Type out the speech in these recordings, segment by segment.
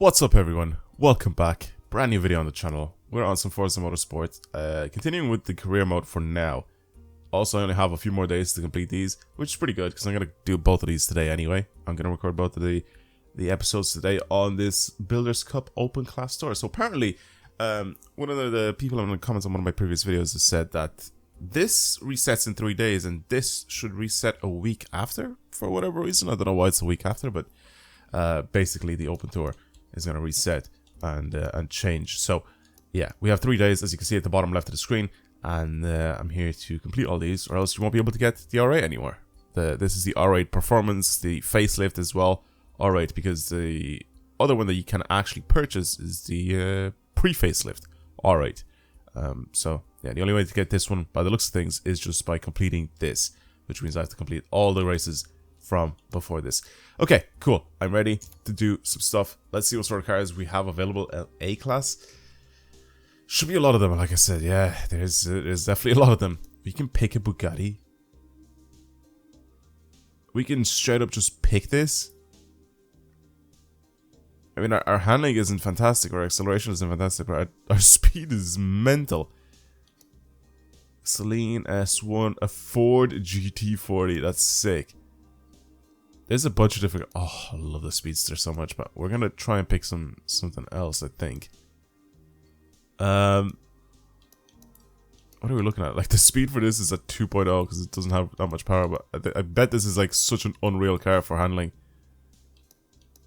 What's up everyone, welcome back, brand new video on the channel. We're on some Forza Motorsport, continuing with the career mode for now. Also I only have a few more days to complete these, which is pretty good because I'm going to do both of these today anyway. I'm going to record both of the episodes today on this Builders Cup Open Class Tour. So apparently, one of the people in the comments on one of my previous videos has said that this resets in 3 days and this should reset a week after, for whatever reason. I don't know why it's a week after, but basically the Open Tour is going to reset and change. So yeah, we have 3 days, as you can see at the bottom left of the screen, and I'm here to complete all these, or else you won't be able to get the R8 anymore. This is the R8 Performance, the facelift as well. R8, because the other one that you can actually purchase is the pre-facelift R8. So yeah, the only way to get this one by the looks of things is just by completing this, which means I have to complete all the races from before this. Okay, cool. I'm ready to do some stuff. Let's see what sort of cars we have available at A class. Should be a lot of them, like I said. Yeah, there's definitely a lot of them. We can pick a Bugatti. We can straight up just pick this. I mean, our handling isn't fantastic, our acceleration isn't fantastic, but our speed is mental. Celine S1, a Ford GT40, that's sick. There's a bunch of different... Oh, I love the Speedster so much, but we're gonna try and pick something else, I think. What are we looking at? Like, the speed for this is at 2.0 because it doesn't have that much power, but I bet this is like such an unreal car for handling.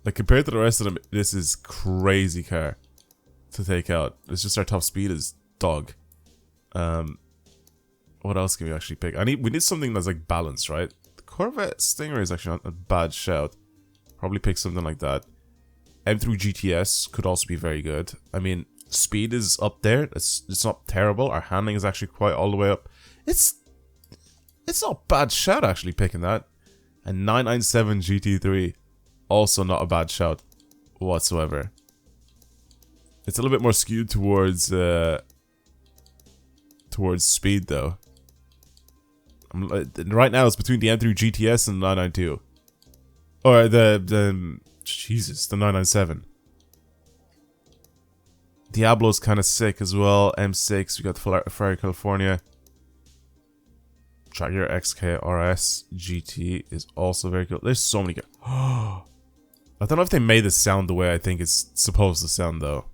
Like, compared to the rest of them, this is crazy car to take out. It's just our top speed is dog. What else can we actually pick? We need something that's like balanced, right? Corvette Stinger is actually not a bad shout. Probably pick something like that. M3 GTS could also be very good. I mean, speed is up there. It's not terrible. Our handling is actually quite all the way up. It's not a bad shout actually picking that. And 997 GT3, also not a bad shout whatsoever. It's a little bit more skewed towards speed though. Right now it's between the M3 GTS and the 992. Or the 997. Diablo's kind of sick as well. M6, we got the Ferrari California. Jaguar XK RS GT is also very cool. There's so many. I don't know if they made this sound the way I think it's supposed to sound though.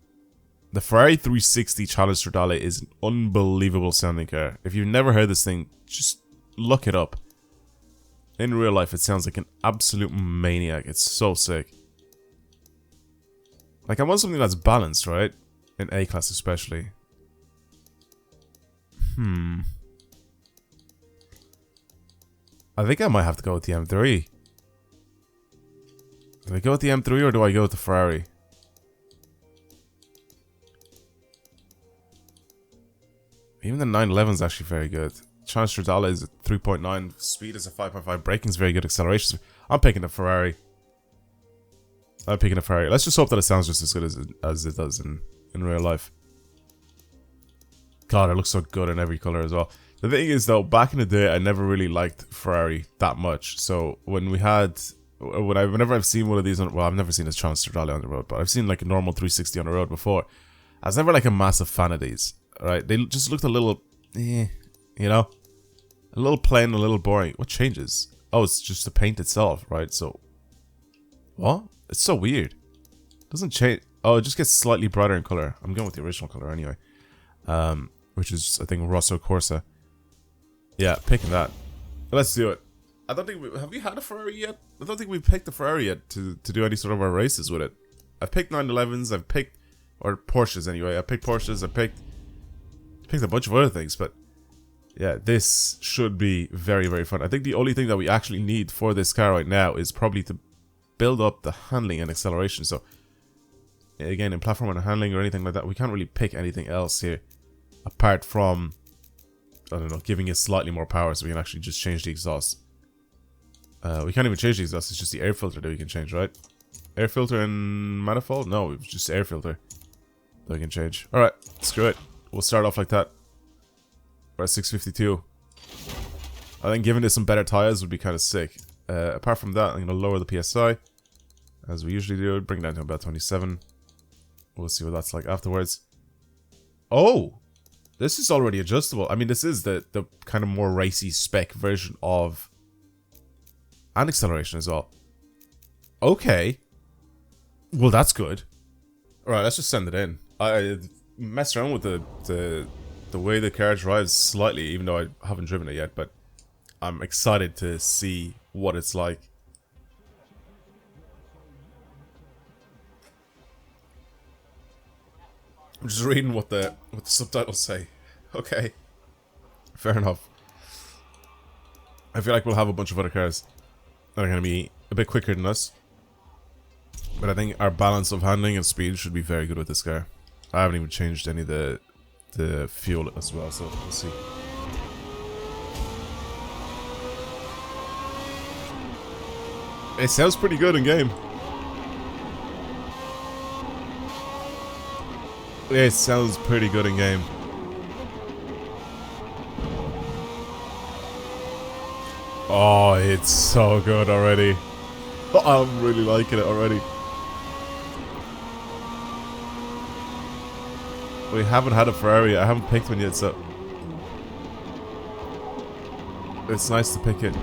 The Ferrari 360 Challenge Stradale is an unbelievable sounding car. If you've never heard this thing, just look it up. In real life, it sounds like an absolute maniac. It's so sick. Like, I want something that's balanced, right? In A class especially. I think I might have to go with the M3. Do I go with the M3 or do I go with the Ferrari? Even the 911 is actually very good. Challenge Stradale is at 3.9, speed is a 5.5, braking is very good, acceleration. I'm picking the Ferrari. Let's just hope that it sounds just as good as it does in real life. God, it looks so good in every color as well. The thing is though, back in the day, I never really liked Ferrari that much. So whenever I've seen one of these, well, I've never seen a Challenge Stradale on the road, but I've seen like a normal 360 on the road before. I was never like a massive fan of these. Right? They just looked a little, you know, a little plain, a little boring. What changes? Oh, it's just the paint itself, right? So, what? It's so weird. It doesn't change. Oh, it just gets slightly brighter in color. I'm going with the original color anyway, which is I think Rosso Corsa. Yeah, picking that. Let's do it. I don't think have we had a Ferrari yet? I don't think we've picked a Ferrari yet to do any sort of our races with it. I've picked 911s. I've picked or Porsches anyway. I picked Porsches. I picked a bunch of other things, but yeah, this should be very, very fun. I think the only thing that we actually need for this car right now is probably to build up the handling and acceleration. So again, in platform and handling or anything like that, we can't really pick anything else here apart from, I don't know, giving it slightly more power so we can actually just change the exhaust. We can't even change the exhaust, it's just the air filter that we can change, right? Air filter and manifold? No, it's just air filter that we can change. Alright, screw it. We'll start off like that. We're at 652. I think giving this some better tires would be kind of sick. Apart from that, I'm going to lower the PSI, as we usually do. Bring it down to about 27. We'll see what that's like afterwards. Oh! This is already adjustable. I mean, this is the kind of more racy spec version of... And acceleration as well. Okay. Well, that's good. Alright, let's just send it in. I messed around with the way the car drives slightly, even though I haven't driven it yet, but I'm excited to see what it's like. I'm just reading what the subtitles say. Okay. Fair enough. I feel like we'll have a bunch of other cars that are going to be a bit quicker than us. But I think our balance of handling and speed should be very good with this car. I haven't even changed any of the fuel as well, so we'll see. It sounds pretty good in game. It sounds pretty good in game. Oh, it's so good already. I'm really liking it already. We haven't had a Ferrari. I haven't picked one yet, so it's nice to pick it.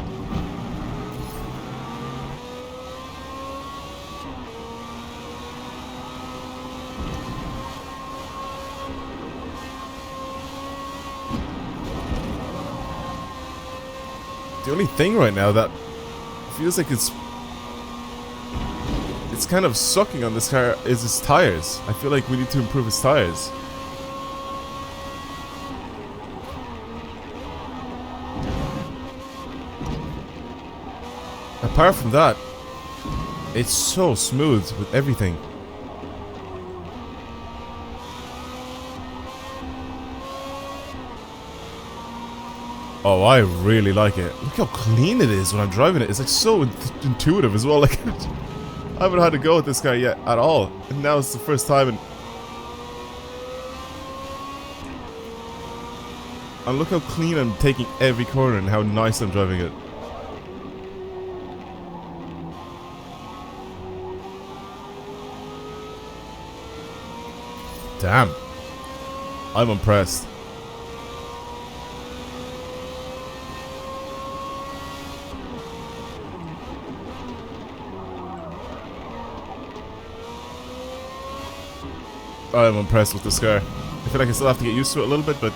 The only thing right now that feels like it's kind of sucking on this car is its tires. I feel like we need to improve its tires. Apart from that, it's so smooth with everything. Oh, I really like it. Look how clean it is when I'm driving it. It's like so intuitive as well. Like, I haven't had to go with this car yet at all. And now it's the first time. And look how clean I'm taking every corner and how nice I'm driving it. Damn. I'm impressed. I'm impressed with this car. I feel like I still have to get used to it a little bit, but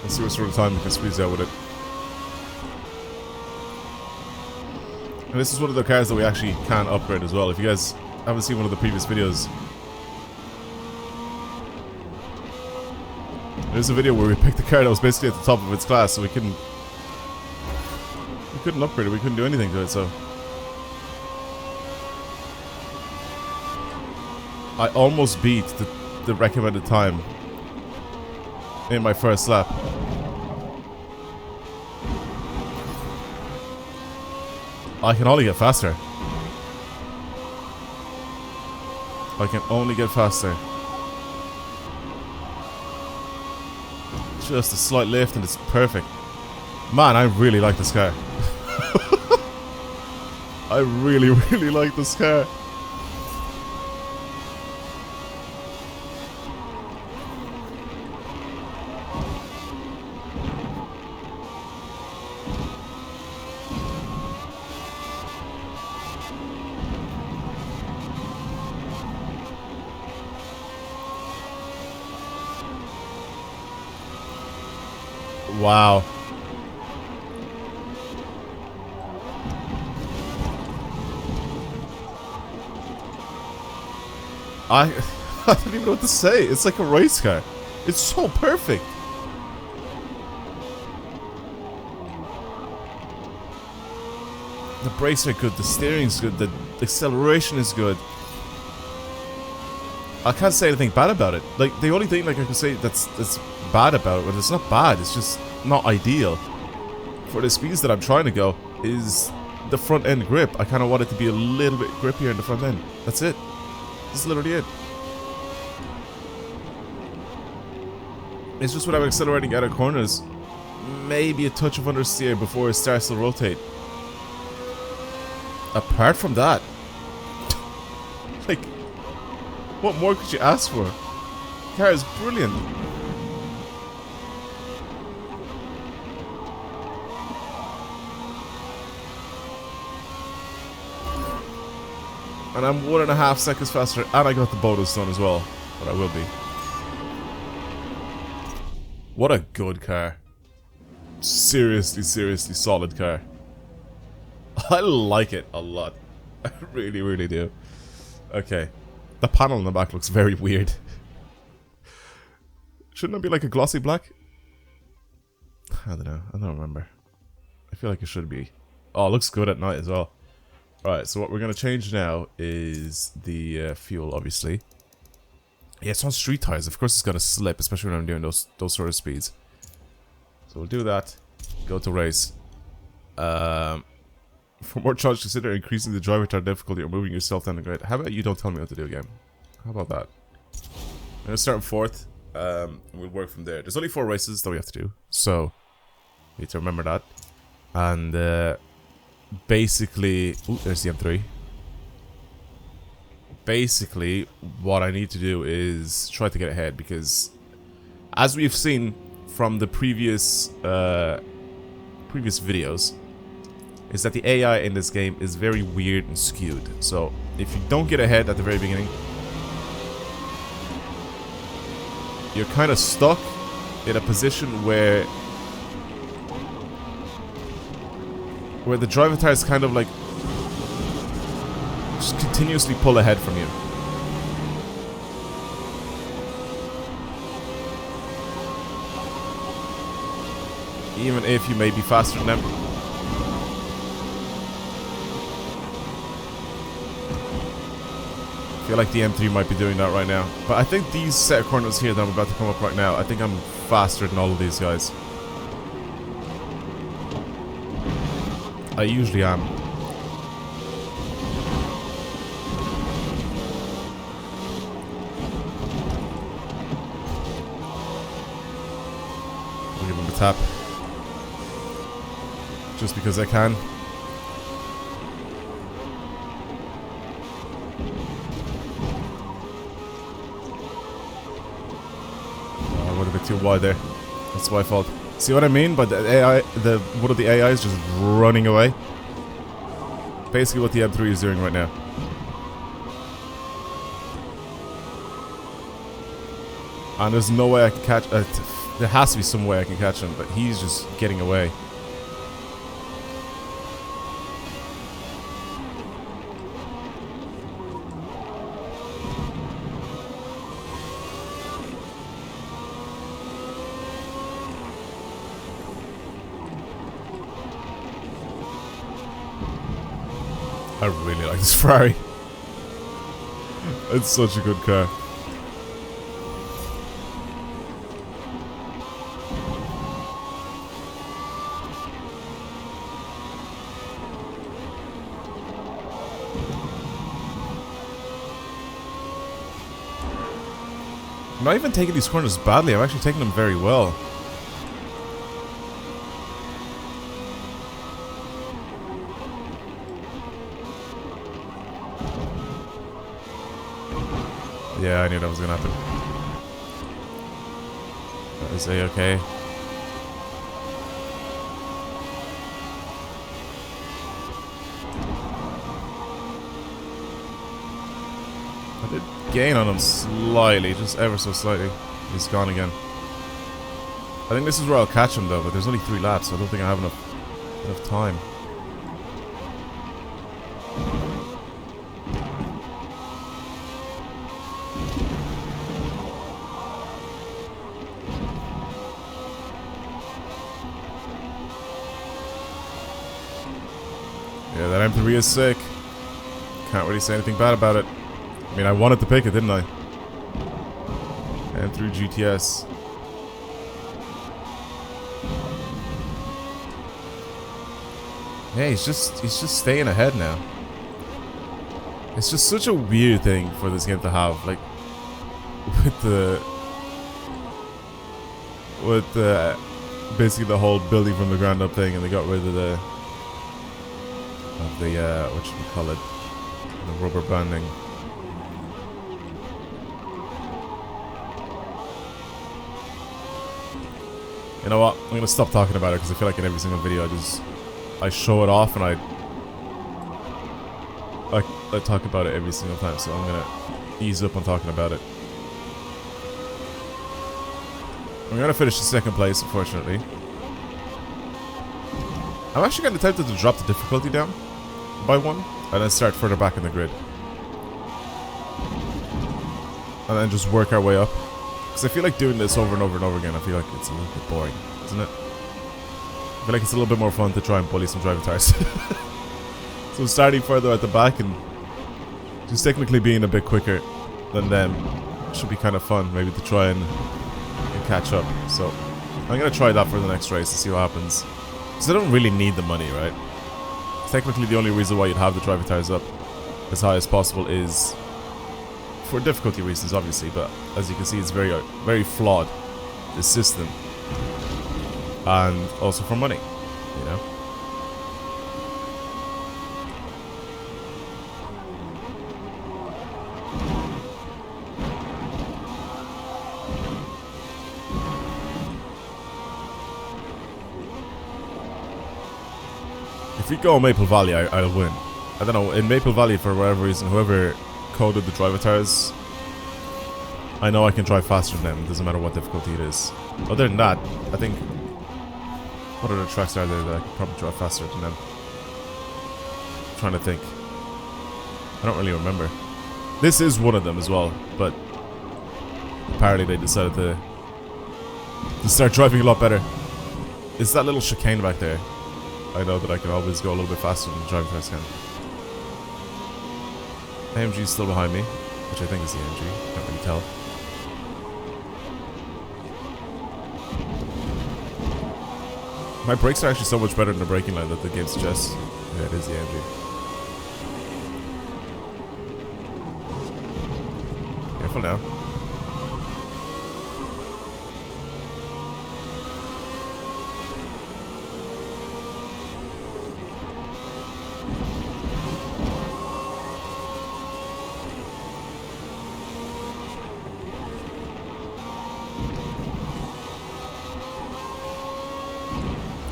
let's see what sort of time we can squeeze out with it. And this is one of the cars that we actually can upgrade as well. If you guys haven't seen one of the previous videos, there's a video where we picked a car that was basically at the top of its class, so we couldn't upgrade it, we couldn't do anything to it, so I almost beat the recommended time in my first lap. I can only get faster. I can only get faster. Just a slight lift and it's perfect. Man, I really like this car. I really, really like this car. Wow. I don't even know what to say. It's like a race car. It's so perfect. The brakes are good, the steering's good, the acceleration is good. I can't say anything bad about it. Like, the only thing like I can say that's bad about it, but it's not bad, it's just not ideal. For the speeds that I'm trying to go, is the front end grip. I kind of want it to be a little bit grippier in the front end. That's it. That's literally it. It's just when I'm accelerating out of corners, maybe a touch of understeer before it starts to rotate. apart from that, like, what more could you ask for? The car is brilliant. And I'm 1.5 seconds faster, and I got the bonus done as well. But I will be. What a good car. Seriously, seriously solid car. I like it a lot. I really, really do. Okay. The panel in the back looks very weird. Shouldn't it be like a glossy black? I don't know. I don't remember. I feel like it should be. Oh, it looks good at night as well. Alright, so what we're going to change now is the fuel, obviously. Yeah, it's on street tires. Of course it's going to slip, especially when I'm doing those sort of speeds. So we'll do that. Go to race. For more challenge, consider increasing the driver tire difficulty or moving yourself down the grid. How about you don't tell me what to do again? How about that? I'm going to start in 4th. And we'll work from there. There's only 4 races that we have to do. So, we need to remember that. And, basically... Ooh, there's the M3. Basically, what I need to do is try to get ahead, because as we've seen from the previous videos, is that the AI in this game is very weird and skewed. So, if you don't get ahead at the very beginning, you're kind of stuck in a position where the driver tires kind of like just continuously pull ahead from you. Even if you may be faster than them. I feel like the M3 might be doing that right now. But I think these set of corners here that I'm about to come up right now, I think I'm faster than all of these guys. I usually am. I'll give him a tap. Just because I can. I went a bit too wide there. That's my fault. See what I mean? But the AI, one of the AIs just running away. Basically what the M3 is doing right now. And there's no way I can catch... there has to be some way I can catch him, but he's just getting away. I really like this Ferrari. It's such a good car. I'm not even taking these corners badly, I'm actually taking them very well. Yeah, I knew that was gonna happen. That is A-okay. I did gain on him slightly, just ever so slightly. He's gone again. I think this is where I'll catch him though, but there's only 3 laps, so I don't think I have enough time. Yeah, that M3 is sick. Can't really say anything bad about it. I mean, I wanted to pick it, didn't I? M3 GTS. Yeah, he's just staying ahead now. It's just such a weird thing for this game to have, like with the basically the whole building from the ground up thing, and they got rid of of the, what should we call it? The rubber banding. You know what? I'm going to stop talking about it because I feel like in every single video I show it off and I talk about it every single time, so I'm going to ease up on talking about it. I'm going to finish the second place, unfortunately. I'm actually kind of tempted to drop the difficulty down by 1 and then start further back in the grid. And then just work our way up. Because I feel like doing this over and over and over again, I feel like it's a little bit boring, isn't it? I feel like it's a little bit more fun to try and bully some driving tires. So starting further at the back and just technically being a bit quicker than them should be kind of fun, maybe to try and catch up. So I'm going to try that for the next race and see what happens. Because I don't really need the money, right? Technically the only reason why you'd have the driving tires up as high as possible is for difficulty reasons, obviously, but as you can see, it's very flawed, this system, and also for money, you know. If we go on Maple Valley, I'll win. I don't know, in Maple Valley, for whatever reason, whoever coded the driver tires, I know I can drive faster than them. It doesn't matter what difficulty it is. Other than that, I think, what other tracks are there that I could probably drive faster than them? I'm trying to think. I don't really remember. This is one of them as well, but apparently they decided to start driving a lot better. It's that little chicane back there. I know that I can always go a little bit faster than the driving tires can. AMG is still behind me, which I think is the AMG. Can't really tell. My brakes are actually so much better than the braking line that the game suggests. Yeah, it is the AMG. Careful now.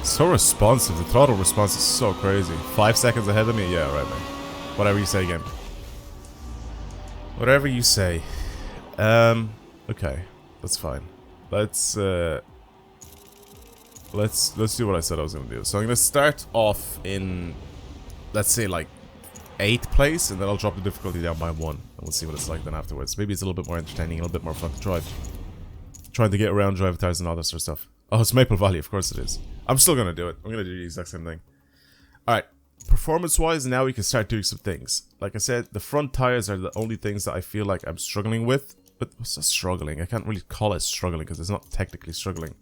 So responsive. The throttle response is so crazy. 5 seconds ahead of me? Yeah, right, man. Whatever you say again. Whatever you say. Okay. That's fine. Let's do what I said I was gonna do. So I'm gonna start off in, let's say, like 8th place, and then I'll drop the difficulty down by 1. And we'll see what it's like then afterwards. Maybe it's a little bit more entertaining, a little bit more fun to drive. Trying to get around drive tires and all that sort of stuff. Oh, it's Maple Valley, of course it is. I'm still gonna do it. I'm gonna do the exact same thing. Alright, performance-wise, now we can start doing some things. Like I said, the front tires are the only things that I feel like I'm struggling with. But what's that struggling? I can't really call it struggling because it's not technically struggling.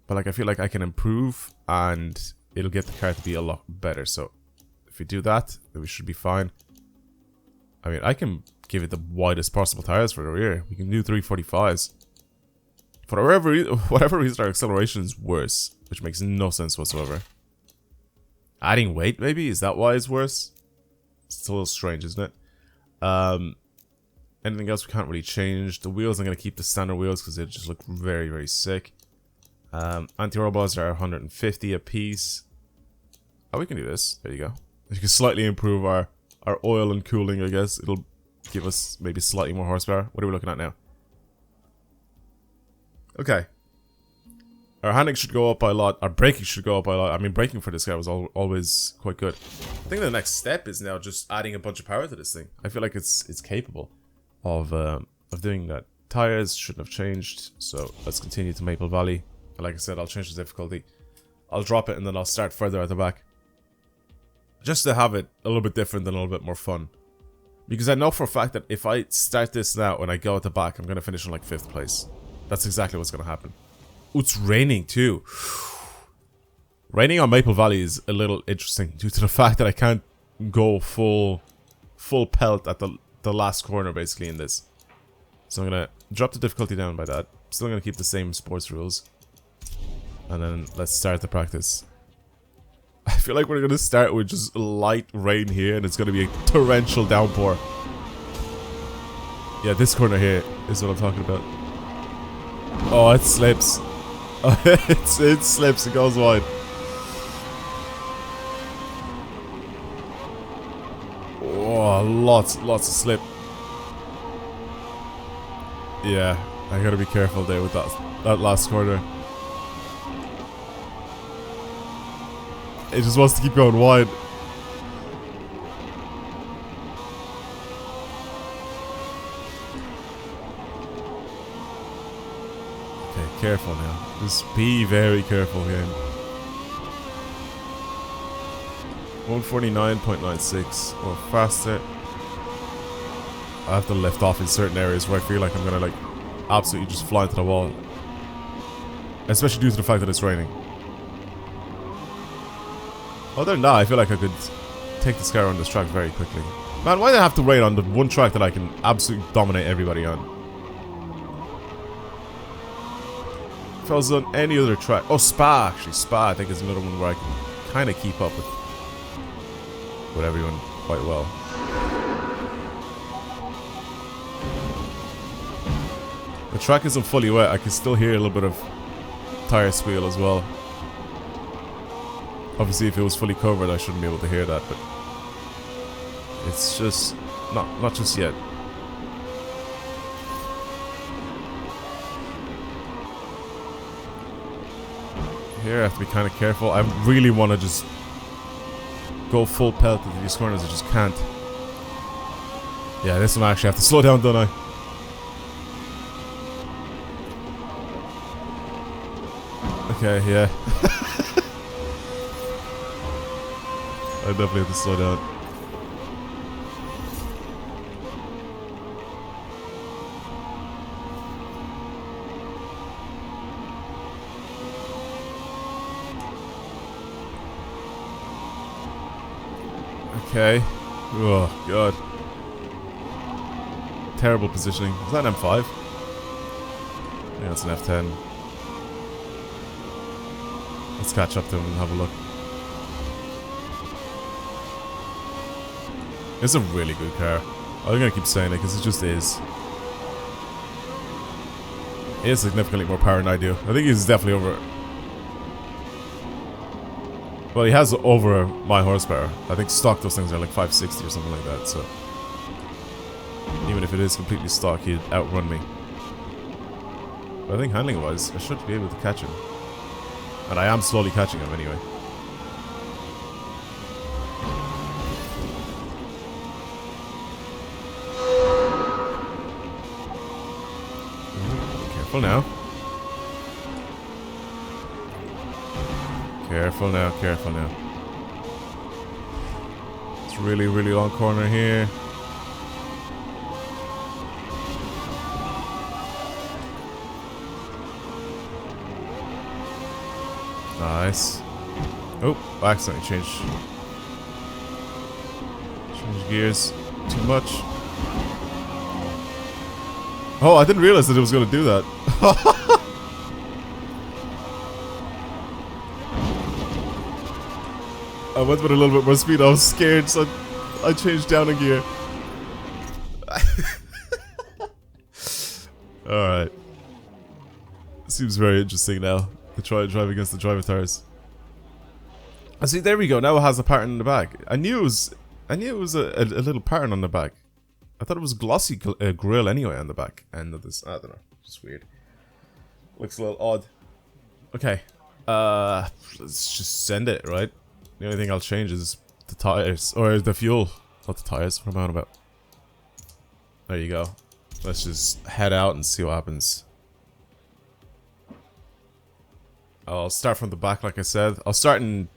But like I feel like I can improve and it'll get the car to be a lot better. So if we do that, then we should be fine. I mean, I can give it the widest possible tires for the rear. We can do 345s. For whatever reason, our acceleration is worse, which makes no sense whatsoever. Adding weight, maybe? Is that why it's worse? It's a little strange, isn't it? Anything else we can't really change. The wheels, I'm going to keep the standard wheels because they just look very, very sick. Anti-roll bars are 150 a piece. Oh, we can do this. There you go. You can slightly improve our oil and cooling, I guess. It'll give us maybe slightly more horsepower. What are we looking at now? Okay. Our handling should go up by a lot. Our braking should go up by a lot. I mean, braking for this guy was always quite good. I think the next step is now just adding a bunch of power to this thing. I feel like it's capable of doing that. Tires shouldn't have changed, so let's continue to Maple Valley. Like I said, I'll change the difficulty. I'll drop it and then I'll start further at the back. Just to have it a little bit different and a little bit more fun. Because I know for a fact that if I start this now and I go at the back, I'm going to finish in like 5th place. That's exactly what's going to happen. Ooh, it's raining too. Raining on Maple Valley is a little interesting due to the fact that I can't go full pelt at the last corner basically in this. So I'm going to drop the difficulty down by that. Still going to keep the same sports rules. And then let's start the practice. I feel like we're going to start with just light rain here, and it's going to be a torrential downpour. Yeah, this corner here is what I'm talking about. Oh, it slips. It slips, it goes wide. Oh, lots of slip. Yeah, I gotta be careful there with that last corner. It just wants to keep going wide. Okay, careful now. Just be very careful, game. 149.96 or faster. I have to lift off in certain areas where I feel like I'm gonna like absolutely just fly into the wall. Especially due to the fact that it's raining. Other than that, I feel like I could take this car on this track very quickly. Man, why do I have to rain on the one track that I can absolutely dominate everybody on? If I was on any other track... Oh, Spa, actually. Spa, I think, is another one where I can kind of keep up with everyone quite well. The track isn't fully wet. I can still hear a little bit of tire squeal as well. Obviously, if it was fully covered, I shouldn't be able to hear that, but it's just not just yet. Here, I have to be kind of careful. I really want to just go full pelt into these corners. I just can't. Yeah, this one I actually have to slow down, don't I? Okay, yeah. I definitely have to slow down. Okay. Oh, God. Terrible positioning. Is that an M5? Yeah, it's an F10. Let's catch up to him and have a look. It's a really good car. I'm gonna keep saying it because it just is. He has significantly more power than I do. I think he's definitely over. Well, he has over my horsepower. I think stock those things are like 560 or something like that, so even if it is completely stock, he'd outrun me. But I think handling wise, I should be able to catch him. And I am slowly catching him anyway. Careful now. Careful now, careful now. It's really, really long corner here. Nice. Oh, I accidentally changed gears too much. Oh, I didn't realize that it was going to do that. I went with a little bit more speed. I was scared, so I changed down a gear. Alright. Seems very interesting now to try and drive against the driver tires. I see, there we go. Now it has a pattern in the back. I knew it was a little pattern on the back. I thought it was glossy grill anyway on the back end of this. I don't know. Just weird. Looks a little odd. Okay. Let's just send it, right? The only thing I'll change is the tires, or the fuel, not the tires. What am I on about? There you go. Let's just head out and see what happens. I'll start from the back, like I said. I'll start in.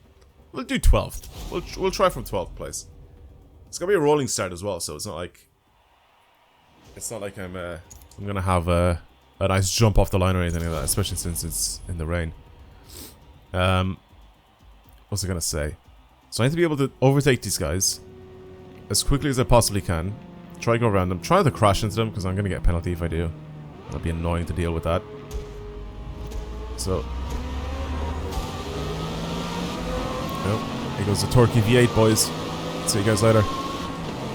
We'll do 12th. We'll try from 12th place. It's gonna be a rolling start as well, so it's not like I'm gonna have a nice jump off the line or anything like that, especially since it's in the rain. What's I gonna say? So I need to be able to overtake these guys as quickly as I possibly can. Try to go around them. Try to crash into them because I'm gonna get a penalty if I do. It'll be annoying to deal with that. So, nope. Here goes the Torquey V8, boys. See you guys later.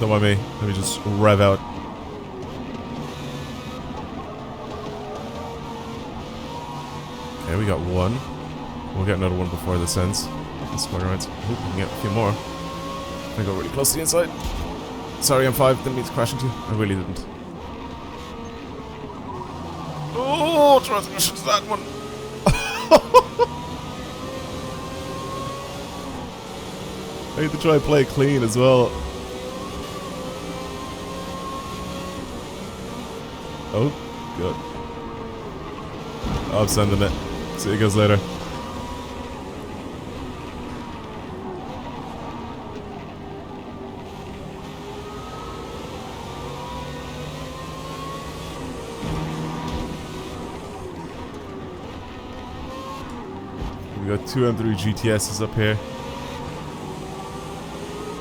Don't mind me. Let me just rev out. Okay, we got one. We'll get another one before this ends. Let's go around. Hope we can get a few more. I go really close to the inside. Sorry, M5. Didn't mean to crash into you. I really didn't. Oh, transmission's that one. I need to try and play clean as well. Oh, good. I'm sending it. See you guys later. We got 2 M3 GTSs up here.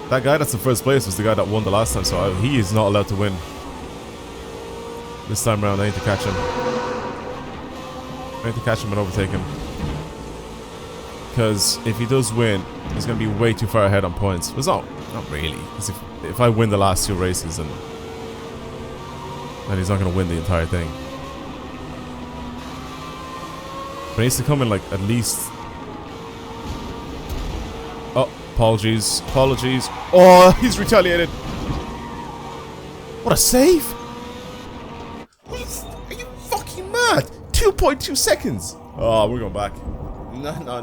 That guy that's in first place was the guy that won the last time, so he is not allowed to win. This time around, I need to catch him. I need to catch him and overtake him. Because if he does win, he's going to be way too far ahead on points. But not really. Because if I win the last 2 races, then he's not going to win the entire thing. But he needs to come in like at least... Oh, apologies. Apologies. Oh, he's retaliated. What a save! Are you fucking mad? 2.2 seconds! Oh, we're going back. No. No.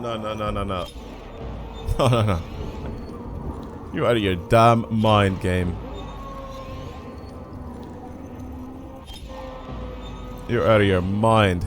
You're out of your damn mind, game. You're out of your mind.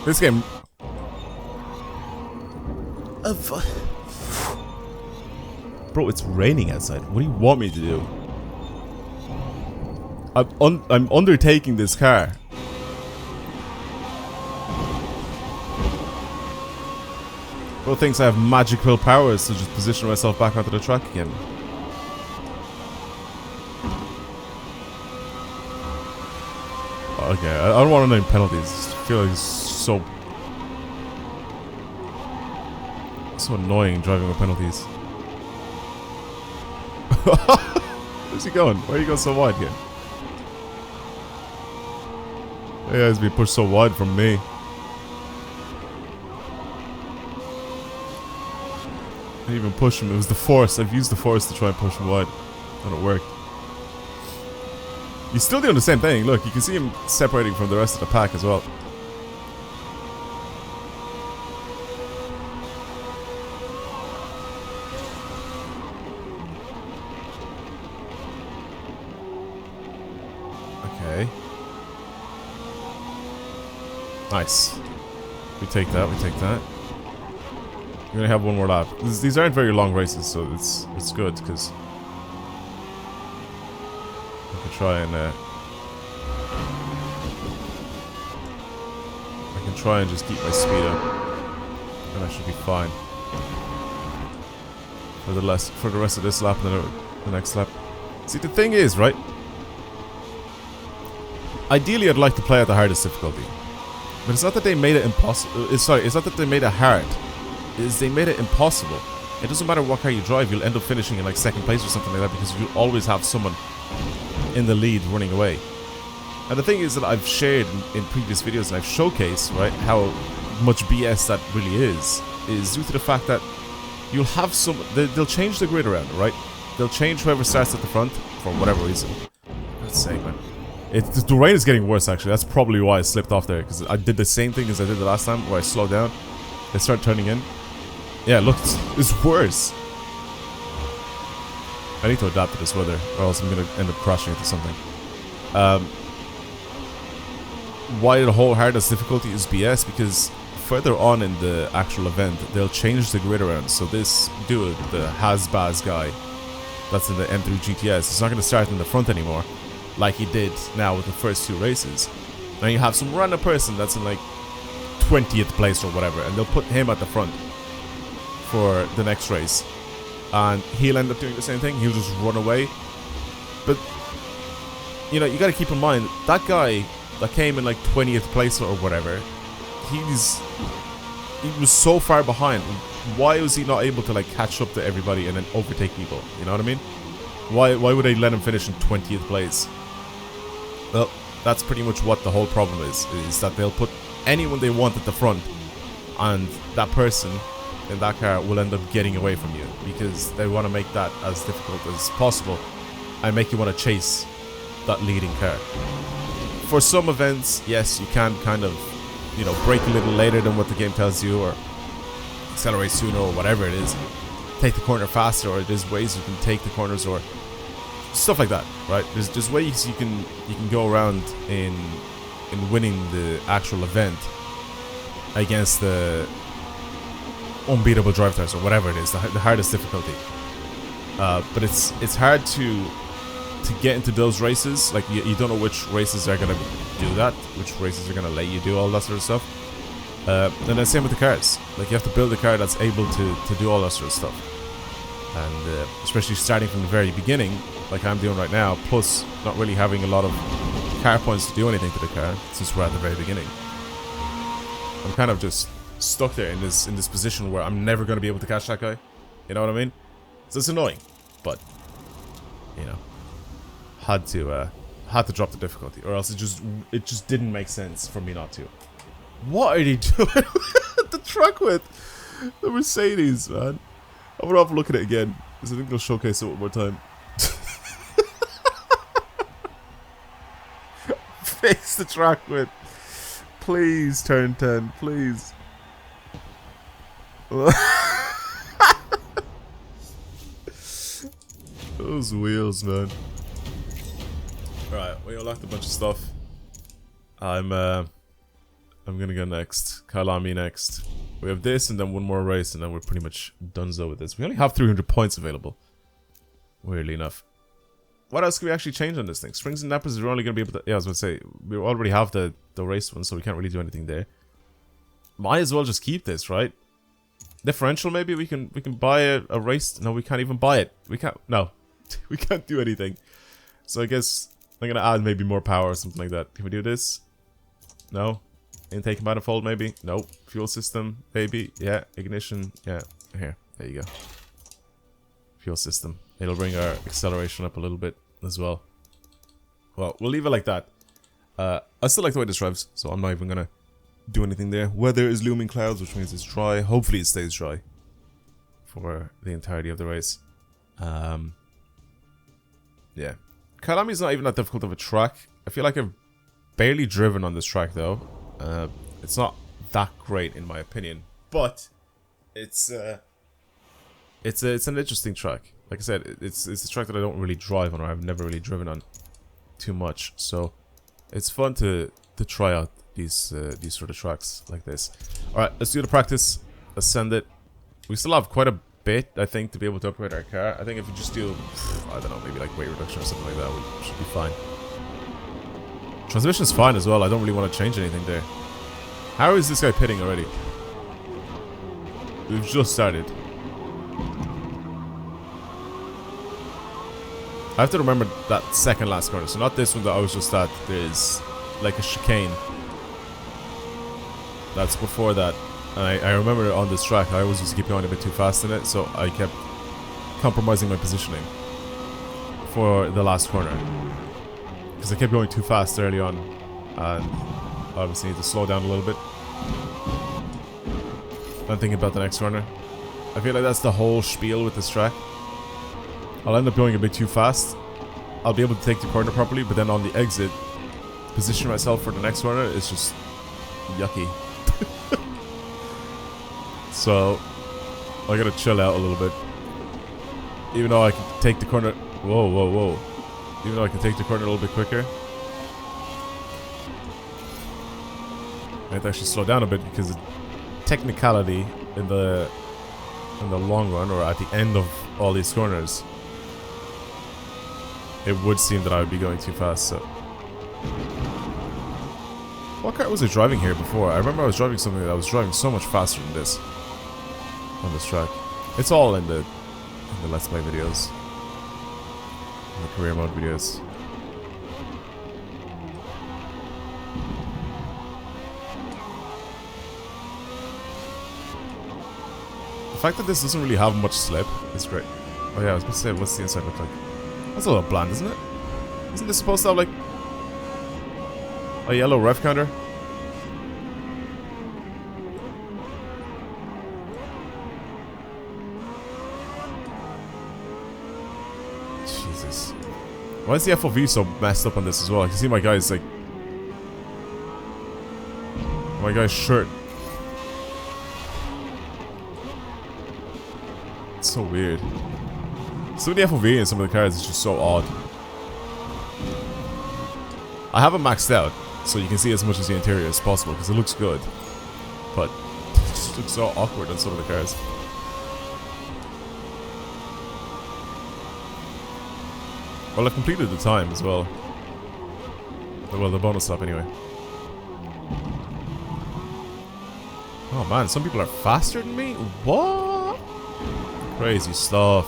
This game... Bro, it's raining outside. What do you want me to do? I'm undertaking this car. Bro thinks I have magical powers to just position myself back onto the track again. Okay, I don't want any penalties. I feel like it's so annoying driving with penalties. Where's he going? Why are you going so wide here? Yeah, he's being pushed so wide from me. I didn't even push him. It was the force. I've used the force to try and push him wide, and it worked. He's still doing the same thing. Look, you can see him separating from the rest of the pack as well. Okay. Nice. We take that, we take that. We're gonna have one more lap. These aren't very long races, so it's good, because I can try and just keep my speed up, and I should be fine for the rest of this lap and the next lap. See, the thing is, right? Ideally, I'd like to play at the hardest difficulty, but it's not that they made it impossible. It's not that they made it hard. It's they made it impossible. It doesn't matter what car you drive, you'll end up finishing in like second place or something like that, because you'll always have someone in the lead running away. And the thing is that I've shared in previous videos and I've showcased, right, how much BS that really is due to the fact that you'll have they'll change the grid around, right? They'll change whoever starts at the front for whatever reason. Let's say, man. The rain is getting worse, actually. That's probably why I slipped off there, because I did the same thing as I did the last time, where I slowed down. They start turning in. Yeah, look, it's worse. I need to adapt to this weather, or else I'm going to end up crashing into something. Why the whole hardest difficulty is BS? Because further on in the actual event, they'll change the grid around. So this dude, the Hasbaz guy, that's in the M3 GTS. It's not going to start in the front anymore, like he did now with the first 2 races. Now you have some random person that's in like 20th place or whatever, and they'll put him at the front for the next race, and he'll end up doing the same thing. He'll just run away. But you know, you got to keep in mind that guy that came in like 20th place or whatever, he was so far behind. Why was he not able to like catch up to everybody and then overtake people? You know what I mean? Why would they let him finish in 20th place? Well, that's pretty much what the whole problem is that they'll put anyone they want at the front, and that person in that car will end up getting away from you because they want to make that as difficult as possible and make you want to chase that leading car. For some events, yes, you can kind of, you know, brake a little later than what the game tells you, or accelerate sooner, or whatever it is, take the corner faster, or there's ways you can take the corners, or stuff like that, right? There's ways you can go around in winning the actual event against the unbeatable drive tires or whatever it is, the hardest difficulty. But it's hard to get into those races. Like you don't know which races are gonna do that, which races are gonna let you do all that sort of stuff. And then same with the cars. Like you have to build a car that's able to do all that sort of stuff. And especially starting from the very beginning, like I'm doing right now, plus not really having a lot of car points to do anything to the car since we're at the very beginning. I'm kind of just stuck there in this position where I'm never going to be able to catch that guy. You know what I mean? So it's annoying, but you know, had to drop the difficulty, or else it just didn't make sense for me not to. What are they doing at the track with the Mercedes, man? I'm gonna have a look at it again because I think they'll showcase it one more time. Face the track with. Please turn 10, please. Those wheels, man. Alright, we unlocked a bunch of stuff. I'm gonna go next. Kamei next. We have this and then one more race and then we're pretty much donezo with this. We only have 300 points available. Weirdly enough. What else can we actually change on this thing? Springs and nappers are only going to be able to... Yeah, I was going to say, we already have the race one, so we can't really do anything there. Might as well just keep this, right? Differential, maybe? We can buy a race... No, we can't even buy it. We can't... No. We can't do anything. So I guess I'm going to add maybe more power or something like that. Can we do this? No. Intake and manifold, maybe? No. Fuel system, maybe? Yeah. Ignition. Yeah. Here. There you go. Fuel system. It'll bring our acceleration up a little bit as well. Well, we'll leave it like that. I still like the way this drives, so I'm not even gonna do anything there. Weather is looming clouds, which means it's dry. Hopefully it stays dry for the entirety of the race. Yeah. Kamei's not even that difficult of a track. I feel like I've barely driven on this track though. It's not that great in my opinion, but it's an interesting track. Like I said, it's a track that I don't really drive on, or I've never really driven on too much. So it's fun to try out these sort of tracks like this. All right, let's do the practice. Let's send it. We still have quite a bit, I think, to be able to upgrade our car. I think if we just do, I don't know, maybe like weight reduction or something like that, we should be fine. Transmission's fine as well. I don't really want to change anything there. How is this guy pitting already? We've just started. I have to remember that second last corner, so not this one that I was just at. There's like a chicane that's before that, and I remember on this track I always used to keep going a bit too fast in it, so I kept compromising my positioning for the last corner because I kept going too fast early on, and obviously need to slow down a little bit. I'm thinking about the next corner. I feel like that's the whole spiel with this track. I'll end up going a bit too fast. I'll be able to take the corner properly, but then on the exit, position myself for the next corner is just yucky. So I gotta chill out a little bit. Even though I can take the corner. Whoa, whoa, whoa! Even though I can take the corner a little bit quicker, I have to actually slow down a bit because the technicality in the long run, or at the end of all these corners, it would seem that I would be going too fast, so... What car was I driving here before? I remember I was driving something that I was driving so much faster than this. On this track. It's all in the Let's Play videos. In the career mode videos. The fact that this doesn't really have much slip is great. Oh yeah, I was going to say, what's the inside look like? That's a little bland, isn't it? Isn't this supposed to have like a yellow ref counter? Jesus. Why is the FOV so messed up on this as well? I can see my guy's like... My guy's shirt. It's so weird. Some of the FOV in some of the cars is just so odd. I have it maxed out, so you can see as much of the interior as possible, because it looks good. But it just looks so awkward on some of the cars. Well, I've completed the time as well. Well, the bonus lap anyway. Oh man, some people are faster than me? What? Crazy stuff.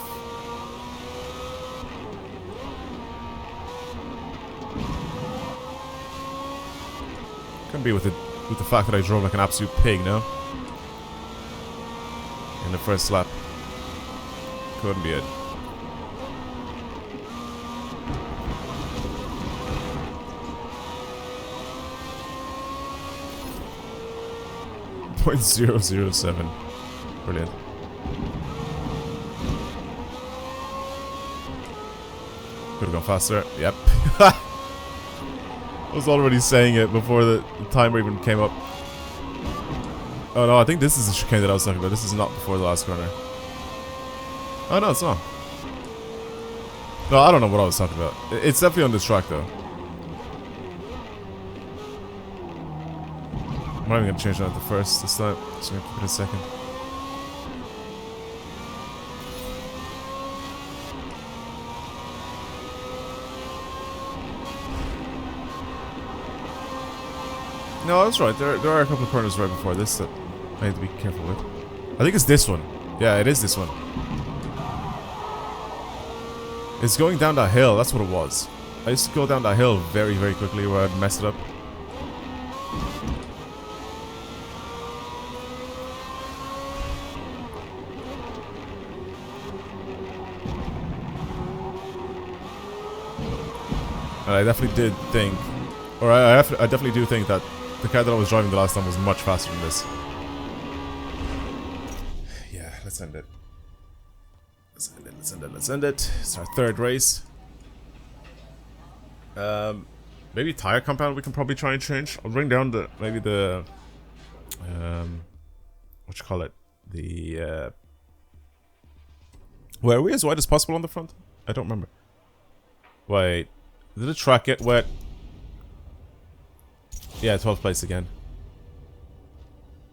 Couldn't be with the fact that I drove like an absolute pig, no? In the first lap. Couldn't be it. .007. Brilliant. Could have gone faster. Yep. I was already saying it before the timer even came up. Oh no, I think this is the chicane that I was talking about. This is not before the last corner. Oh no, it's not. No, I don't know what I was talking about. It's definitely on this track though. I'm not even going to change that to first this time. Just going to keep it a second. No, I was right. There are a couple of corners right before this that I need to be careful with. I think it's this one. Yeah, it is this one. It's going down that hill. That's what it was. I used to go down that hill very, very quickly where I'd mess it up. And I definitely did think, or I definitely do think that the car that I was driving the last time was much faster than this. Yeah, let's end it. Let's end it, let's end it, let's end it. It's our third race. Maybe tire compound we can probably try and change. I'll bring down the, maybe the, what you call it? The, were we as wide as possible on the front? I don't remember. Wait. Did the track get wet? Yeah, 12th place again.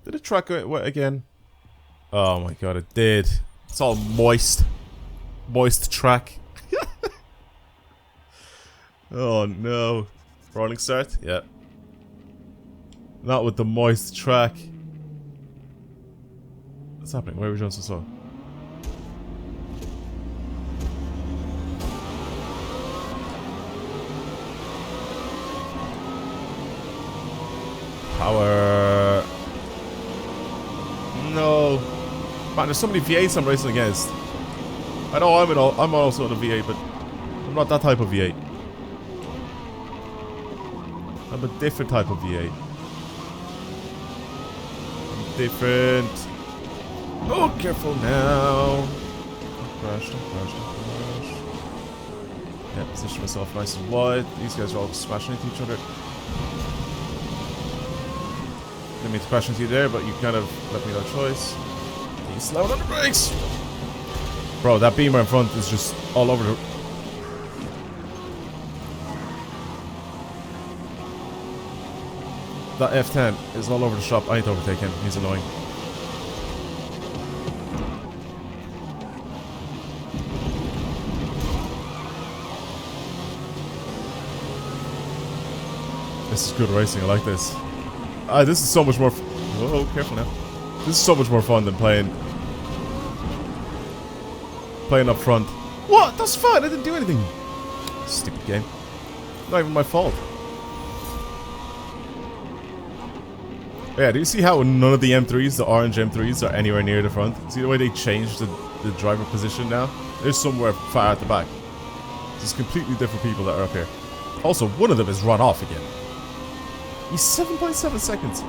Did the track get wet again? Oh my god, it did. It's all moist. Moist track. Oh no. Rolling start? Yeah. Not with the moist track. What's happening? Why are we going so slow? Power. No. Man, there's so many V8s I'm racing against. I know I'm also on a V8, but I'm not that type of V8. I'm a different type of V8. I'm different. Oh, careful now. Don't crash, don't crash, don't crash. Yeah, position myself nice and wide. These guys are all smashing into each other. Didn't mean to crash into you there, but you kind of let me no choice. You slow on the brakes! Bro, that beamer in front is just all over the... That F10 is all over the shop. I ain't overtaking him. He's annoying. This is good racing. I like this. This is so much more. Whoa, careful now. This is so much more fun than playing up front. What? That's fine. I didn't do anything. Stupid game. Not even my fault. Yeah, do you see how none of the M3s, the orange M3s, are anywhere near the front? See the way they changed the driver position now? They're somewhere far at the back. There's completely different people that are up here. Also, one of them is run off again. He's 7.7 seconds.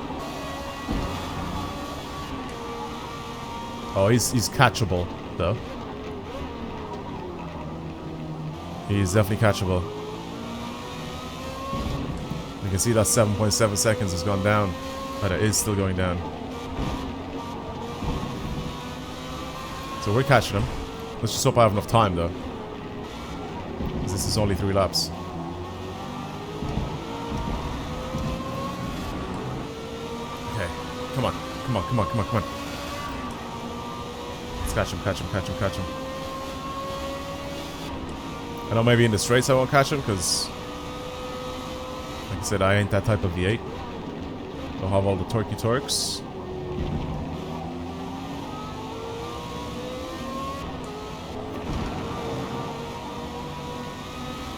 Oh, he's catchable, though. He's definitely catchable. You can see that 7.7 seconds has gone down. But it is still going down. So we're catching him. Let's just hope I have enough time, though. Because this is only 3 laps. Okay. Come on. Come on, come on, come on, come on. Let's catch him, catch him, catch him, catch him. I know maybe in the straights I won't catch him, because... like I said, I ain't that type of V8. Don't have all the torques.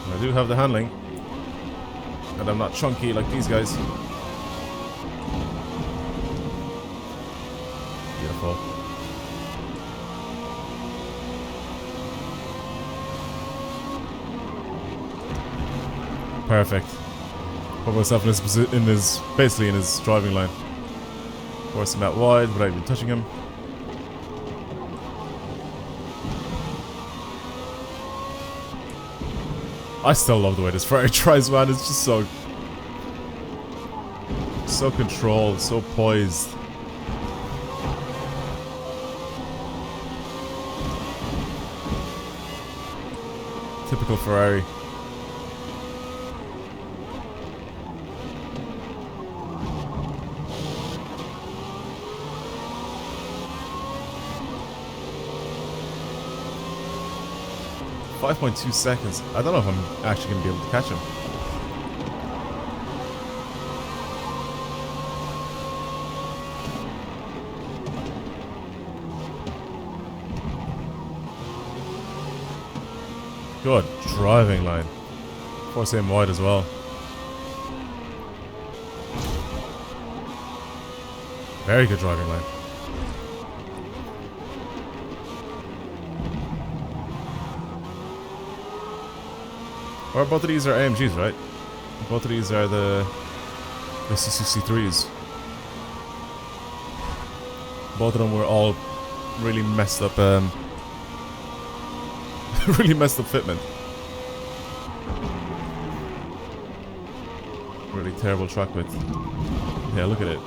I do have the handling. And I'm not chunky like these guys. Beautiful. Perfect. Put myself in his basically in his driving line. Force him out wide without even touching him. I still love the way this Ferrari tries, man. It's just so controlled, so poised. Typical Ferrari. .2 seconds. I don't know if I'm actually going to be able to catch him. Good driving line. Force him wide as well. Very good driving line. Or both of these are AMGs, right? Both of these are the CC3s. Both of them were all really messed up, really messed up fitment. Really terrible track width. Yeah, look at it.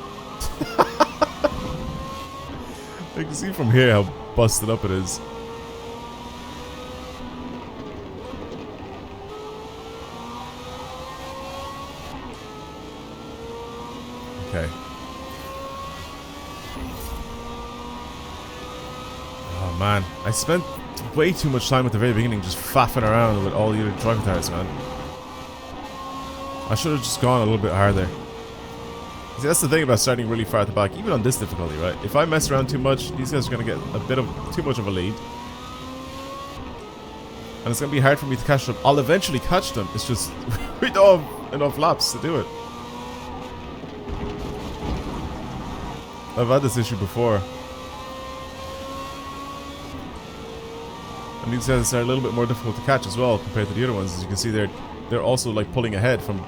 You can see from here how busted up it is. Okay. Oh man, I spent way too much time at the very beginning just faffing around with all the other driving tires, man. I should have just gone a little bit harder. See, that's the thing about starting really far at the back, even on this difficulty, right? If I mess around too much, these guys are going to get a bit of too much of a lead. And it's going to be hard for me to catch them. I'll eventually catch them, it's just we don't have enough laps to do it. I've had this issue before. And these guys are a little bit more difficult to catch as well compared to the other ones. As you can see, they're also like pulling ahead from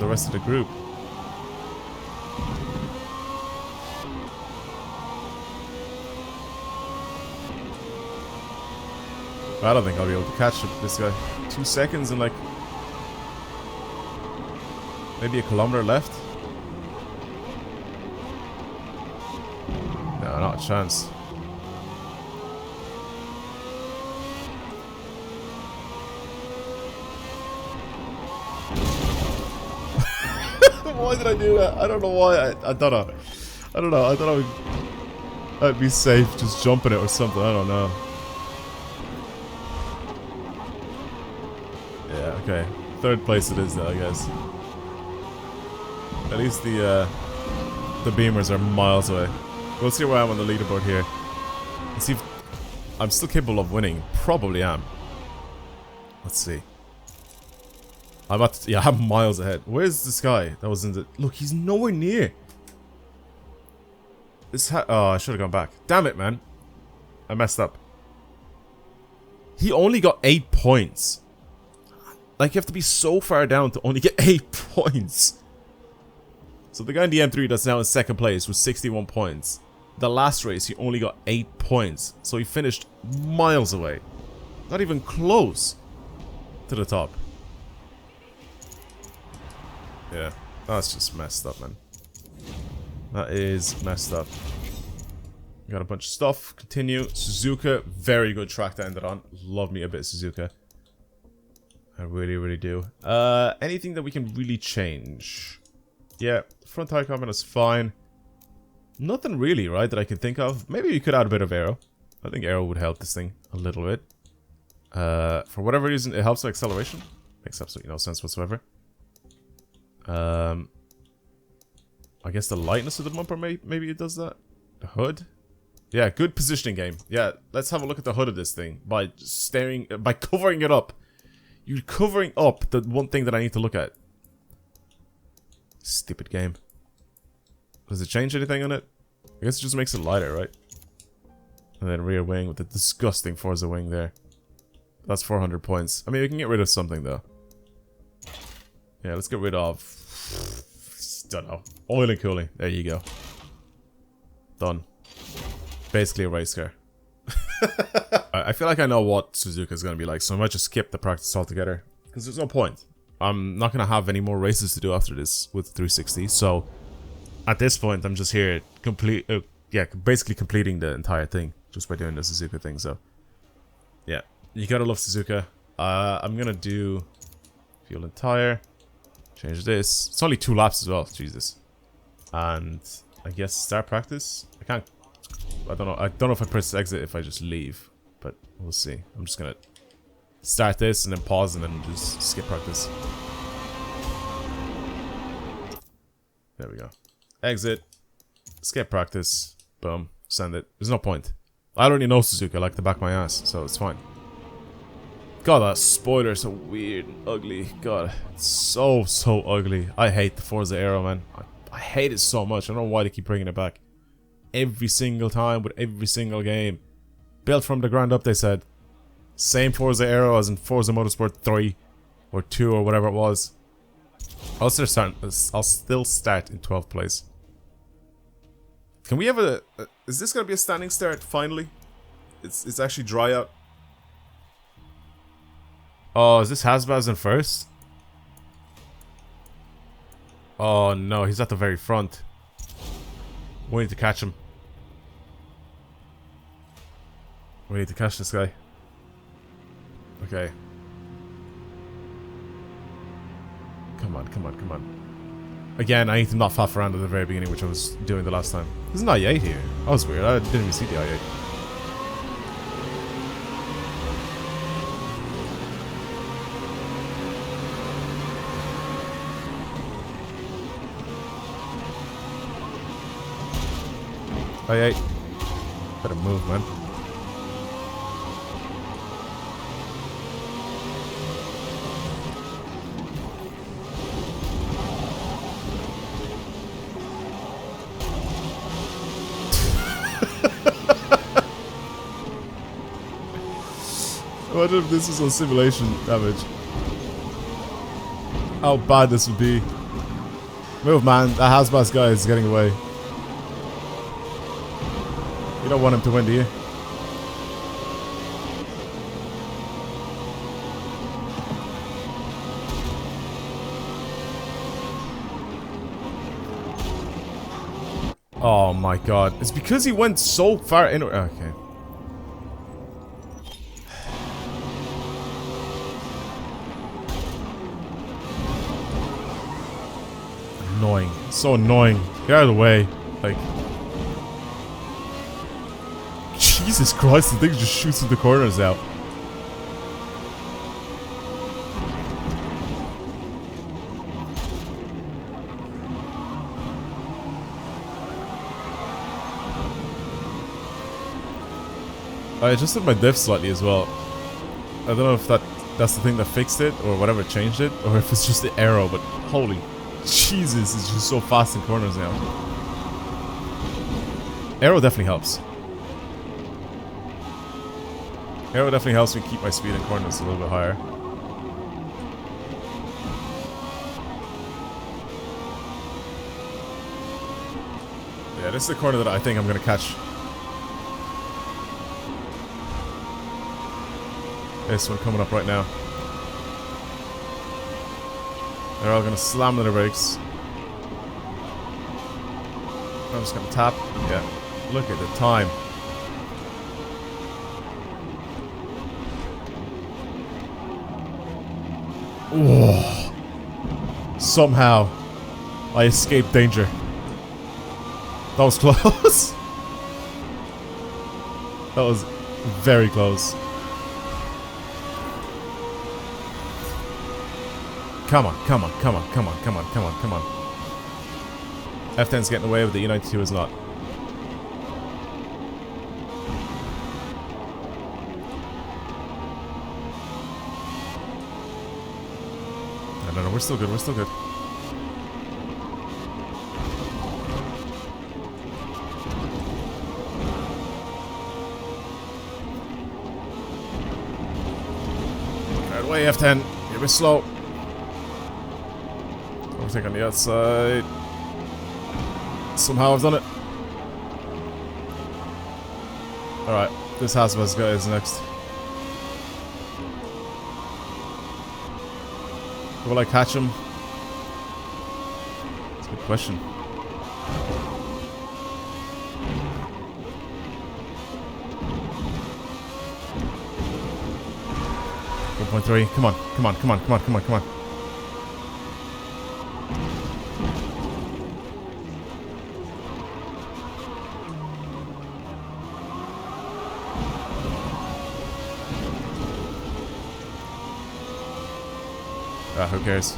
the rest of the group. I don't think I'll be able to catch this guy. 2 seconds and like maybe a kilometer left. No, not a chance. Why did I do that? I don't know why. I don't know. I don't know. I thought I'd be safe just jumping it or something. I don't know. Yeah, okay. Third place it is now, I guess. At least the Beamers are miles away. We'll see where I am on the leaderboard here. Let's see if I'm still capable of winning. Probably am. Let's see. Yeah, I'm miles ahead. Where's this guy? That was in the... Look, he's nowhere near. Oh, I should have gone back. Damn it, man. I messed up. He only got 8 points. Like, you have to be so far down to only get 8 points. So the guy in the M3 that's now in second place with 61 points. The last race, he only got 8 points. So he finished miles away. Not even close to the top. Yeah, that's just messed up, man. That is messed up. Got a bunch of stuff. Continue. Suzuka, very good track to end it on. Love me a bit Suzuka. I really, really do. Anything that we can really change? Yeah, front tire comment is fine. Nothing really, right, that I can think of. Maybe we could add a bit of aero. I think aero would help this thing a little bit. For whatever reason, it helps with acceleration. Makes absolutely no sense whatsoever. I guess the lightness of the bumper, maybe it does that. The hood. Yeah, good positioning game. Yeah, let's have a look at the hood of this thing by covering it up. You're covering up the one thing that I need to look at. Stupid game. Does it change anything on it? I guess it just makes it lighter, right? And then rear wing with the disgusting Forza wing there. That's 400 points. I mean, we can get rid of something though. Yeah, let's get rid of... don't know. Oil and cooling. There you go. Done. Basically a race car. I feel like I know what Suzuka is going to be like, so I might just skip the practice altogether. Because there's no point. I'm not going to have any more races to do after this with 360, so... At this point, I'm just here basically completing the entire thing. Just by doing the Suzuka thing, so... Yeah. You gotta love Suzuka. I'm gonna do... Fuel and tire. Change this. It's only 2 laps as well, Jesus. And... I guess start practice? I can't... I don't know if I press exit if I just leave. But we'll see. I'm just gonna... Start this and then pause and then just skip practice. There we go. Exit. Skip practice. Boom. Send it. There's no point. I already know Suzuka like the back of my ass, so it's fine. God, that spoiler is so weird and ugly. God, it's so ugly. I hate the Forza Aero, man. I hate it so much. I don't know why they keep bringing it back. Every single time with every single game. Built from the ground up, they said. Same Forza Aero as in Forza Motorsport 3 or 2 or whatever it was. I'll still start in 12th place. Can we have a... Is this going to be a standing start, finally? It's actually dry out. Oh, is this Hasbaz in first? Oh no, he's at the very front. We need to catch him. We need to catch this guy. Okay. Come on, come on, come on. Again, I need to not faff around at the very beginning, which I was doing the last time. There's an i8 here. That was weird. I didn't even see the i8. i8. Better move, man. I wonder if this is on simulation damage. How bad this would be. Move, man. That Hasbaz guy is getting away. You don't want him to win, do you? Oh my god. It's because he went so far in. Okay. Annoying. So annoying. Get out of the way. Like. Jesus Christ, the thing just shoots through the corners out. I adjusted my diff slightly as well. I don't know if that's the thing that fixed it or whatever changed it, or if it's just the aero, but holy Jesus, it's just so fast in corners now. Aero definitely helps. Aero definitely helps me keep my speed in corners a little bit higher. Yeah, this is the corner that I think I'm gonna catch. This one coming up right now. They're all gonna slam on their brakes. I'm just gonna tap. Yeah. Look at the time. Oh. Somehow I escaped danger. That was close. That was very close. Come on, come on, come on, come on, come on, come on, come on. F10's getting away with the E92 is not. No, we're still good, we're still good. Right away, F10. You're a bit slow. Overtake on the outside. Somehow I've done it. Alright, this Hazbaz guy is next. Will I catch him? That's a good question. .3. Come on, come on, come on, come on, come on, come on. Who cares?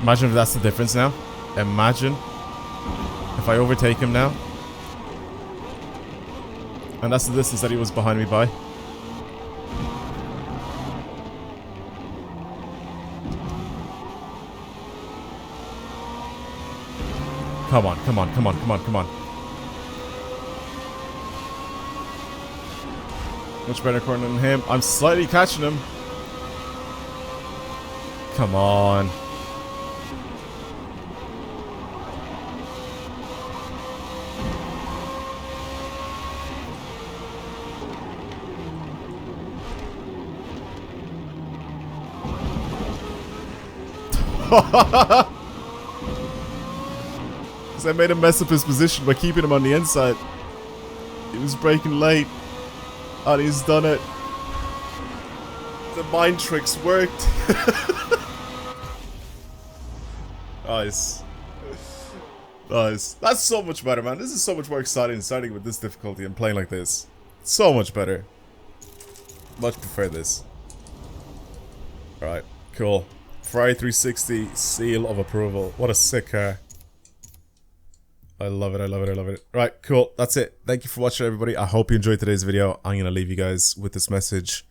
Imagine if that's the difference now. Imagine if I overtake him now. And that's the distance that he was behind me by. Come on, come on, come on, come on, come on. Much better corner than him. I'm slightly catching him. Come on. Because I made him mess up his position by keeping him on the inside. He was braking late. And he's done it. The mind tricks worked. Nice. Nice. That's so much better, man. This is so much more exciting starting with this difficulty and playing like this. So much better. Much prefer this. Alright, cool. Ferrari 360 seal of approval. What a sick car. I love it, I love it, I love it. Right, cool. That's it. Thank you for watching, everybody. I hope you enjoyed today's video. I'm going to leave you guys with this message.